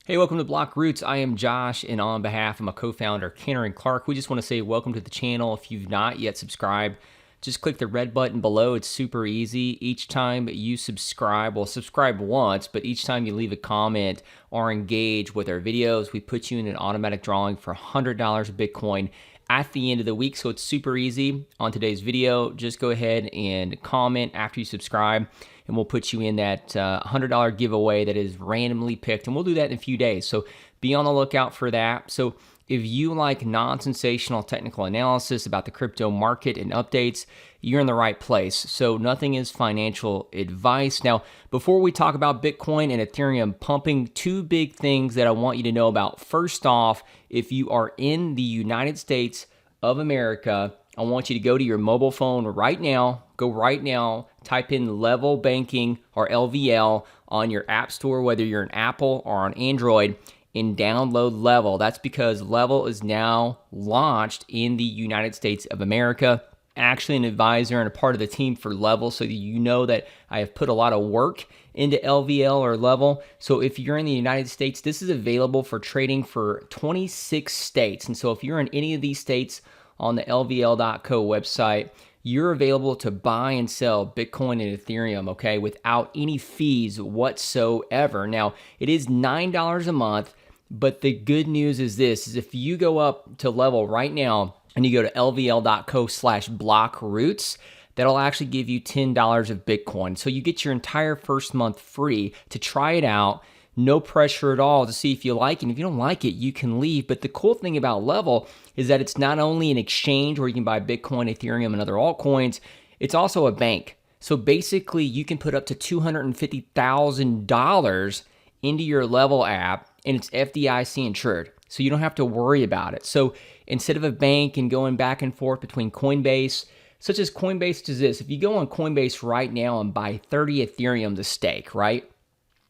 Hey, welcome to BlockRoots. I am Josh, and on behalf of my co-founder, Kenner and Clark, we just want to say welcome to the channel. If you've not yet subscribed, just click the red button below. It's super easy. Each time you subscribe, well, subscribe once, but each time you leave a comment or engage with our videos, we put you in an automatic drawing for $100 of Bitcoin at the end of the week. So it's super easy. On today's video, just go ahead and comment after you subscribe, and we'll put you in that $100 giveaway that is randomly picked, and we'll do that in a few days. So be on the lookout for that. So if you like non-sensational technical analysis about the crypto market and updates, you're in the right place. So nothing is financial advice. Now, before we talk about Bitcoin and Ethereum pumping, two big things that I want you to know about. First off, if you are in the United States of America, I want you to go to your mobile phone right now. Go right now, type in Level Banking or LVL on your app store, whether you're an Apple or on Android, and download Level. That's because Level is now launched in the United States of America. Actually an advisor and a part of the team for Level, so that you know that I have put a lot of work into LVL or Level. So if you're in the United States, this is available for trading for 26 states. And so if you're in any of these states on the LVL.co website, you're available to buy and sell Bitcoin and Ethereum, okay, without any fees whatsoever. Now, it is $9 a month, but the good news is this, is if you go up to Level right now and you go to lvl.co/blockroots, that'll actually give you $10 of Bitcoin. So you get your entire first month free to try it out. No pressure at all to see if you like it. And if you don't like it, you can leave. But the cool thing about Level is that it's not only an exchange where you can buy Bitcoin, Ethereum, and other altcoins, it's also a bank. So basically, you can put up to $250,000 into your Level app, and it's FDIC insured. So you don't have to worry about it. So instead of a bank and going back and forth between Coinbase, such as Coinbase does this, if you go on Coinbase right now and buy 30 Ethereum to stake, right?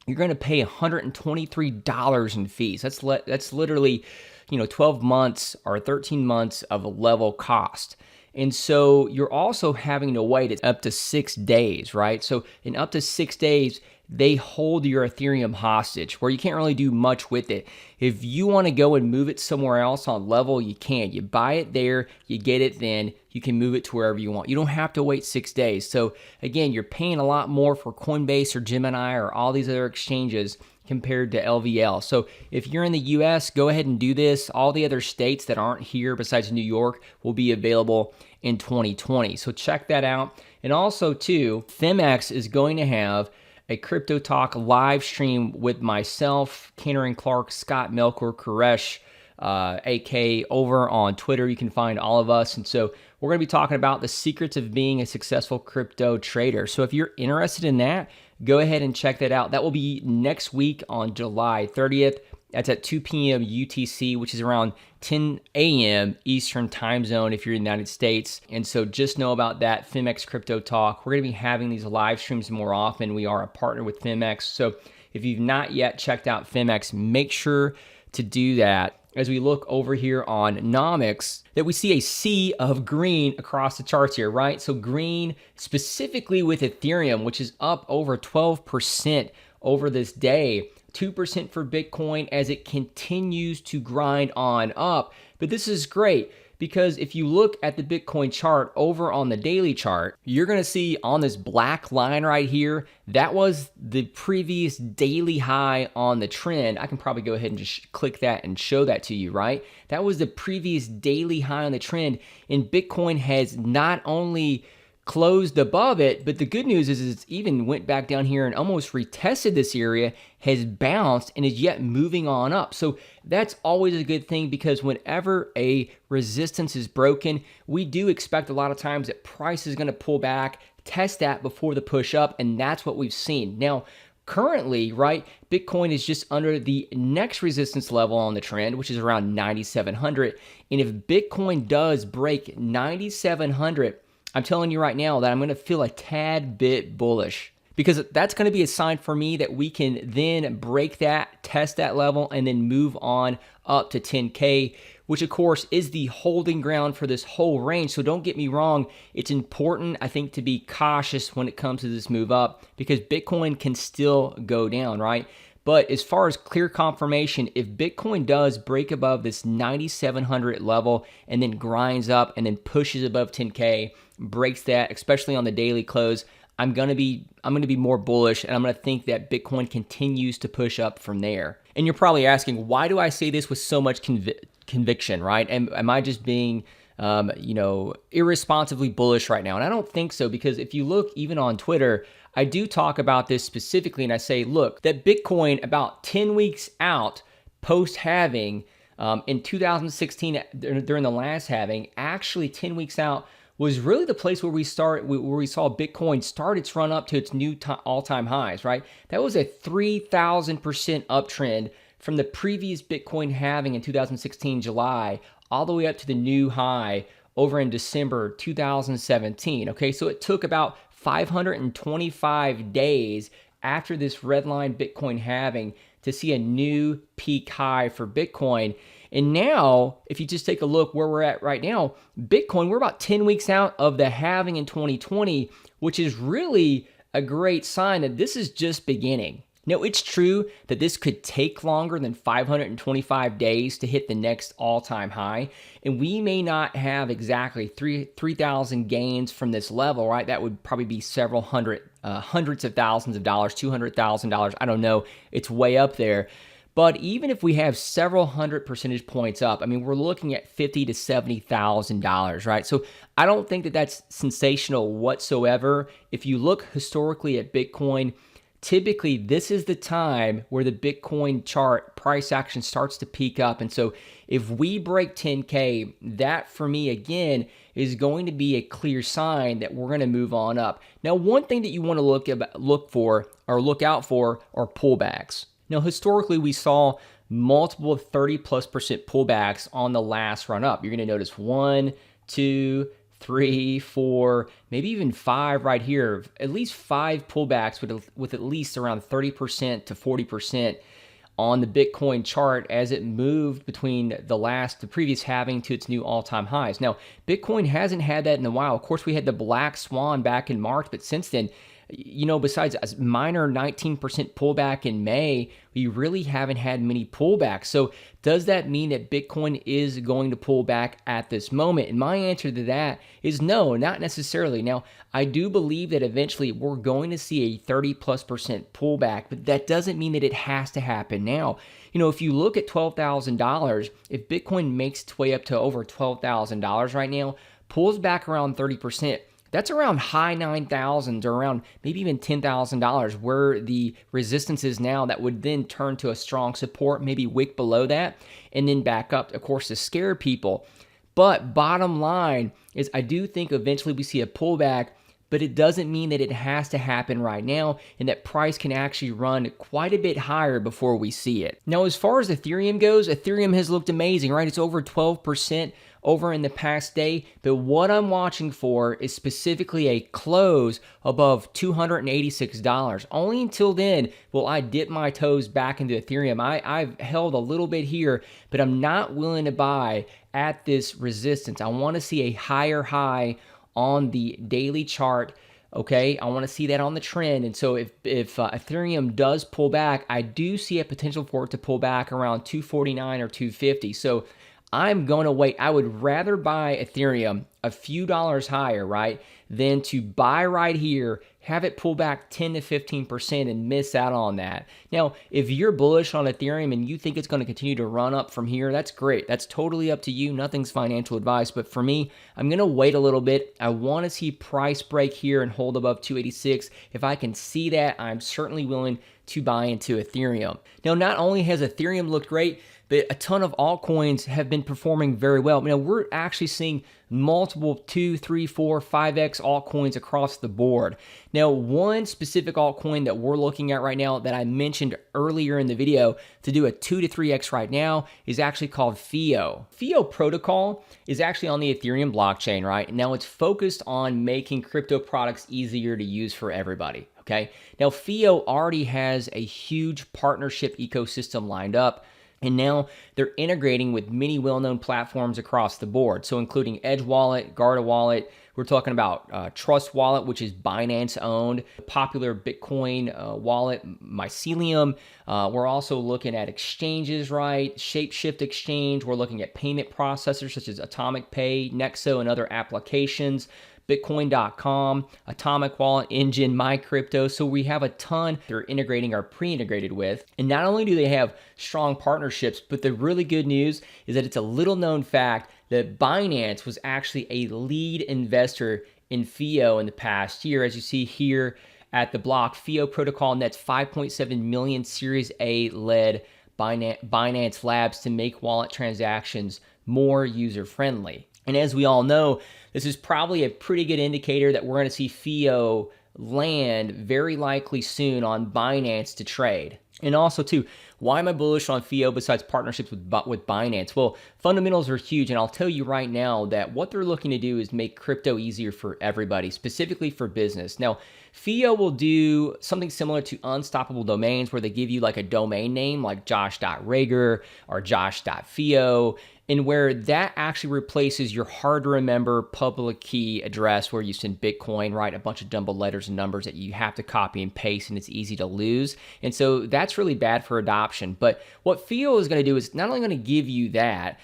You're going to pay $123 in fees. That's literally, 12 months or 13 months of a Level cost. And so you're also having to wait up to 6 days, right? So in up to 6 days, they hold your Ethereum hostage where you can't really do much with it. If you want to go and move it somewhere else on Level, you can. You buy it there, you get it then, you can move it to wherever you want. You don't have to wait 6 days. So again, you're paying a lot more for Coinbase or Gemini or all these other exchanges compared to LVL. So if you're in the US, go ahead and do this. All the other states that aren't here besides New York will be available in 2020. So check that out. And also too, Phemex is going to have a Crypto Talk live stream with myself, Kenner and Clark, Scott Melker, Koresh, AK over on Twitter. You can find all of us. And so we're going to be talking about the secrets of being a successful crypto trader. So if you're interested in that, go ahead and check that out. That will be next week on July 30th. That's at 2 p.m. UTC, which is around 10 a.m. Eastern time zone if you're in the United States. And so just know about that, Phemex Crypto Talk. We're going to be having these live streams more often. We are a partner with Phemex. So if you've not yet checked out Phemex, make sure to do that. As we look over here on Nomics, that we see a sea of green across the charts here, right? So green specifically with Ethereum, which is up over 12% over this day. 2% for Bitcoin as it continues to grind on up. But this is great because if you look at the Bitcoin chart over on the daily chart, you're going to see on this black line right here, that was the previous daily high on the trend. I can probably go ahead and just click that and show that to you, right? That was the previous daily high on the trend. And Bitcoin has not only closed above it, but the good news is it's even went back down here and almost retested this area, has bounced, and is yet moving on up. So that's always a good thing because whenever a resistance is broken, we do expect a lot of times that price is going to pull back, test that before the push up, and that's what we've seen. Now, currently, right, Bitcoin is just under the next resistance level on the trend, which is around 9,700. And if Bitcoin does break 9,700, I'm telling you right now that I'm going to feel a tad bit bullish because that's going to be a sign for me that we can then break that, test that level, and then move on up to 10K, which of course is the holding ground for this whole range. So don't get me wrong. It's important, I think, to be cautious when it comes to this move up because Bitcoin can still go down, right? But as far as clear confirmation, if Bitcoin does break above this 9,700 level and then grinds up and then pushes above 10K, breaks that, especially on the daily close, I'm gonna be more bullish, and I'm gonna think that Bitcoin continues to push up from there. And you're probably asking, why do I say this with so much conviction, right? Am I just being irresponsibly bullish right now? And I don't think so, because if you look even on Twitter, I do talk about this specifically, and I say, look, that Bitcoin about 10 weeks out post-halving in 2016 during the last halving, actually 10 weeks out, was really the place where we saw Bitcoin start its run up to its new all-time highs, right? That was a 3,000% uptrend from the previous Bitcoin halving in 2016 July all the way up to the new high over in December 2017. Okay, so it took about 525 days after this redline Bitcoin halving to see a new peak high for Bitcoin. And now, if you just take a look where we're at right now, Bitcoin, we're about 10 weeks out of the halving in 2020, which is really a great sign that this is just beginning. Now, it's true that this could take longer than 525 days to hit the next all-time high, and we may not have exactly 3,000 gains from this level, right? That would probably be several hundreds of thousands of dollars, $200,000. I don't know. It's way up there. But even if we have several hundred percentage points up, I mean, we're looking at $50,000 to $70,000, right? So I don't think that that's sensational whatsoever. If you look historically at Bitcoin, typically this is the time where the Bitcoin chart price action starts to peak up. And so if we break 10K, that for me, again, is going to be a clear sign that we're going to move on up. Now, one thing that you want to look out for are pullbacks. Now, historically, we saw multiple 30+% pullbacks on the last run up. You're going to notice 1, 2, 3, 4, maybe even 5 right here. At least 5 pullbacks with at least around 30% to 40% on the Bitcoin chart as it moved between the previous halving to its new all-time highs. Now, Bitcoin hasn't had that in a while. Of course, we had the black swan back in March, but since then, besides a minor 19% pullback in May, we really haven't had many pullbacks. So does that mean that Bitcoin is going to pull back at this moment? And my answer to that is no, not necessarily. Now, I do believe that eventually we're going to see a 30+% pullback, but that doesn't mean that it has to happen now. If you look at $12,000, if Bitcoin makes its way up to over $12,000 right now, pulls back around 30%, that's around high 9,000s or around maybe even $10,000 where the resistance is now. That would then turn to a strong support, maybe wick below that, and then back up, of course, to scare people. But bottom line is I do think eventually we see a pullback, but it doesn't mean that it has to happen right now and that price can actually run quite a bit higher before we see it. Now, as far as Ethereum goes, Ethereum has looked amazing, right? It's over 12% over in the past day, but what I'm watching for is specifically a close above $286. Only until then will I dip my toes back into Ethereum. I've held a little bit here, but I'm not willing to buy at this resistance. I want to see a higher high on the daily chart. Okay, I want to see that on the trend. And so if Ethereum does pull back, I do see a potential for it to pull back around 249 or 250. So I'm going to wait. I would rather buy Ethereum a few dollars higher, right, than to buy right here, have it pull back 10 to 15% and miss out on that. Now, if you're bullish on Ethereum and you think it's going to continue to run up from here, that's great. That's totally up to you. Nothing's financial advice. But for me, I'm going to wait a little bit. I want to see price break here and hold above 286. If I can see that, I'm certainly willing to buy into Ethereum. Now, not only has Ethereum looked great, but a ton of altcoins have been performing very well. Now, we're actually seeing multiple 2, 3, 4, 5x altcoins across the board. Now, one specific altcoin that we're looking at right now that I mentioned earlier in the video to do a 2 to 3x right now is actually called FEO. FEO protocol is actually on the Ethereum blockchain, right? Now, it's focused on making crypto products easier to use for everybody, okay? Now, FEO already has a huge partnership ecosystem lined up. And now they're integrating with many well-known platforms across the board. So including Edge Wallet, Garda Wallet, We're talking about Trust Wallet, which is Binance owned, popular Bitcoin wallet, Mycelium. We're also looking at exchanges, right? Shapeshift Exchange. We're looking at payment processors such as Atomic Pay, Nexo, and other applications. Bitcoin.com, Atomic Wallet, Engine, MyCrypto. So we have a ton they're integrating or pre-integrated with. And not only do they have strong partnerships, but the really good news is that it's a little known fact that Binance was actually a lead investor in FIO in the past year. As you see here at the block, FIO protocol nets 5.7 million Series A led Binance Labs to make wallet transactions more user-friendly. And as we all know, this is probably a pretty good indicator that we're going to see FIO land very likely soon on Binance.trade. And also, too, why am I bullish on FIO besides partnerships with Binance? Well, fundamentals are huge, and I'll tell you right now that what they're looking to do is make crypto easier for everybody, specifically for business. Now, FIO will do something similar to Unstoppable Domains, where they give you like a domain name like josh.rager or josh.fio, and where that actually replaces your hard-to-remember public key address where you send Bitcoin, right? A bunch of jumbled letters and numbers that you have to copy and paste, and it's easy to lose. And so that's really bad for adoption. But what FIO is going to do is not only going to give you that,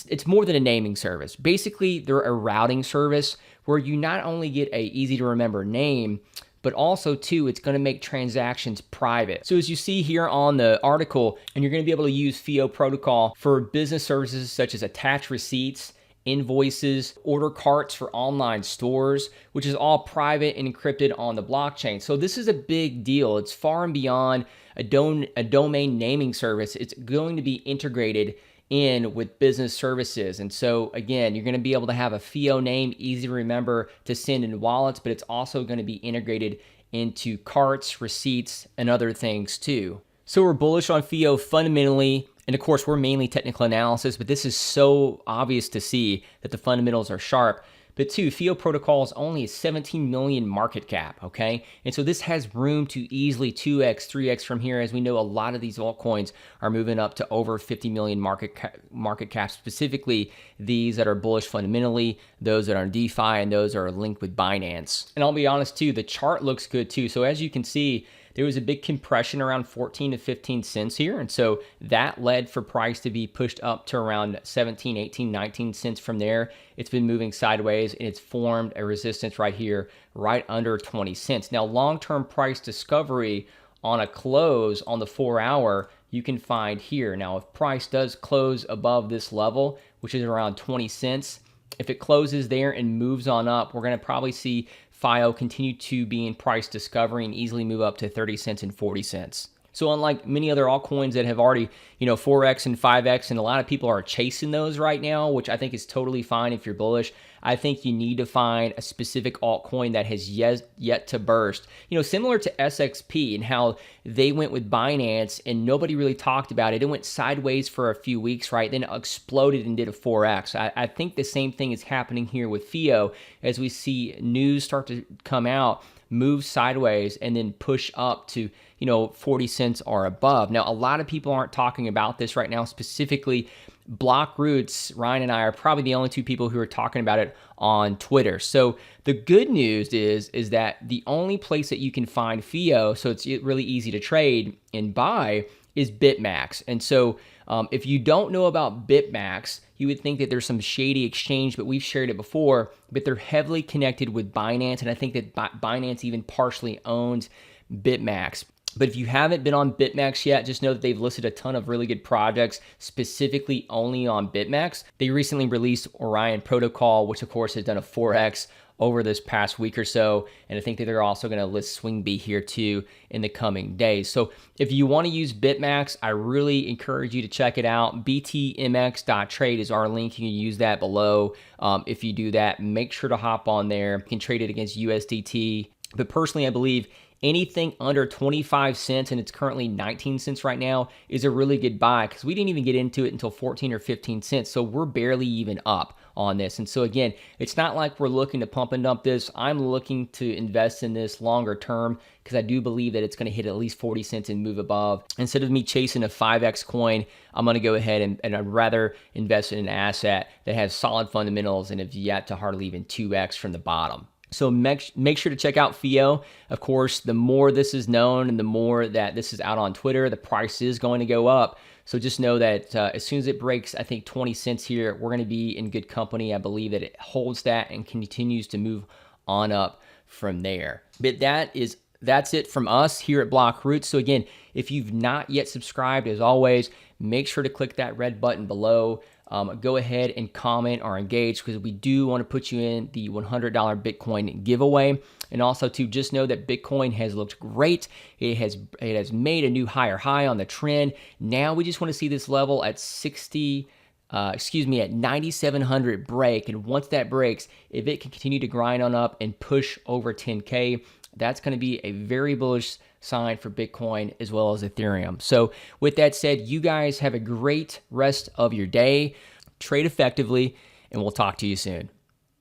it's more than a naming service. Basically, they're a routing service where you not only get a easy-to-remember name, but also, too, it's going to make transactions private. So as you see here on the article, and you're going to be able to use FIO protocol for business services such as attach receipts, invoices, order carts for online stores, which is all private and encrypted on the blockchain. So this is a big deal. It's far and beyond a domain naming service. It's going to be integrated in with business services. And so again, you're going to be able to have a FIO name, easy to remember, to send in wallets, but it's also going to be integrated into carts, receipts, and other things too. So we're bullish on FIO fundamentally. And of course, we're mainly technical analysis, but this is so obvious to see that the fundamentals are sharp. But two, FIO protocol is only a 17 million market cap, okay? And so this has room to easily 2x, 3x from here. As we know, a lot of these altcoins are moving up to over 50 million market cap, specifically these that are bullish fundamentally, those that are in DeFi, and those that are linked with Binance. And I'll be honest too, the chart looks good too. So as you can see, there was a big compression around 14 to 15 cents here. And so that led for price to be pushed up to around 17, 18, 19 cents from there. It's been moving sideways and it's formed a resistance right here, right under 20 cents. Now, long-term price discovery on a close on the 4-hour, you can find here. Now, if price does close above this level, which is around 20 cents, if it closes there and moves on up, we're going to probably see FIO continue to be in price discovery and easily move up to 30 cents and 40 cents. So unlike many other altcoins that have already, 4x and 5x, and a lot of people are chasing those right now, which I think is totally fine if you're bullish, I think you need to find a specific altcoin that has yet to burst. Similar to SXP and how they went with Binance and nobody really talked about it. It went sideways for a few weeks, right? Then it exploded and did a 4x. I think the same thing is happening here with FIO as we see news start to come out, move sideways, and then push up to 40 cents or above. Now, a lot of people aren't talking about this right now, specifically BlockRoots. Ryan and I are probably the only two people who are talking about it on Twitter. So the good news is that the only place that you can find FIO, so it's really easy to trade and buy, is Bitmax. And so if you don't know about Bitmax, you would think that there's some shady exchange, but we've shared it before, but they're heavily connected with Binance, and I think that Binance even partially owns Bitmax. But if you haven't been on Bitmax yet, just know that they've listed a ton of really good projects specifically only on Bitmax. They recently released Orion Protocol, which of course has done a 4x over this past week or so. And I think that they're also going to list SwingB here too in the coming days. So if you want to use Bitmax, I really encourage you to check it out. BTMX.trade is our link. You can use that below. If you do that, make sure to hop on there. You can trade it against USDT. But personally, I believe anything under 25 cents, and it's currently 19 cents right now, is a really good buy because we didn't even get into it until 14 or 15 cents. So we're barely even up on this. And so again, it's not like we're looking to pump and dump this. I'm looking to invest in this longer term because I do believe that it's going to hit at least 40 cents and move above. Instead of me chasing a 5x coin, I'm going to go ahead and I'd rather invest in an asset that has solid fundamentals and have yet to hardly even 2x from the bottom. So make sure to check out FIO. Of course, the more this is known and the more that this is out on Twitter, the price is going to go up. So just know that as soon as it breaks, I think 20 cents here, we're going to be in good company. I believe that it holds that and continues to move on up from there. But that's it from us here at BlockRoots. So again, if you've not yet subscribed, as always, make sure to click that red button below. Go ahead and comment or engage because we do want to put you in the $100 Bitcoin giveaway. And also to just know that Bitcoin has looked great. It has made a new higher high on the trend. Now we just want to see this level at at 9,700 break. And once that breaks, if it can continue to grind on up and push over 10K, that's going to be a very bullish sign for Bitcoin as well as Ethereum. So with that said, you guys have a great rest of your day. Trade effectively, and we'll talk to you soon.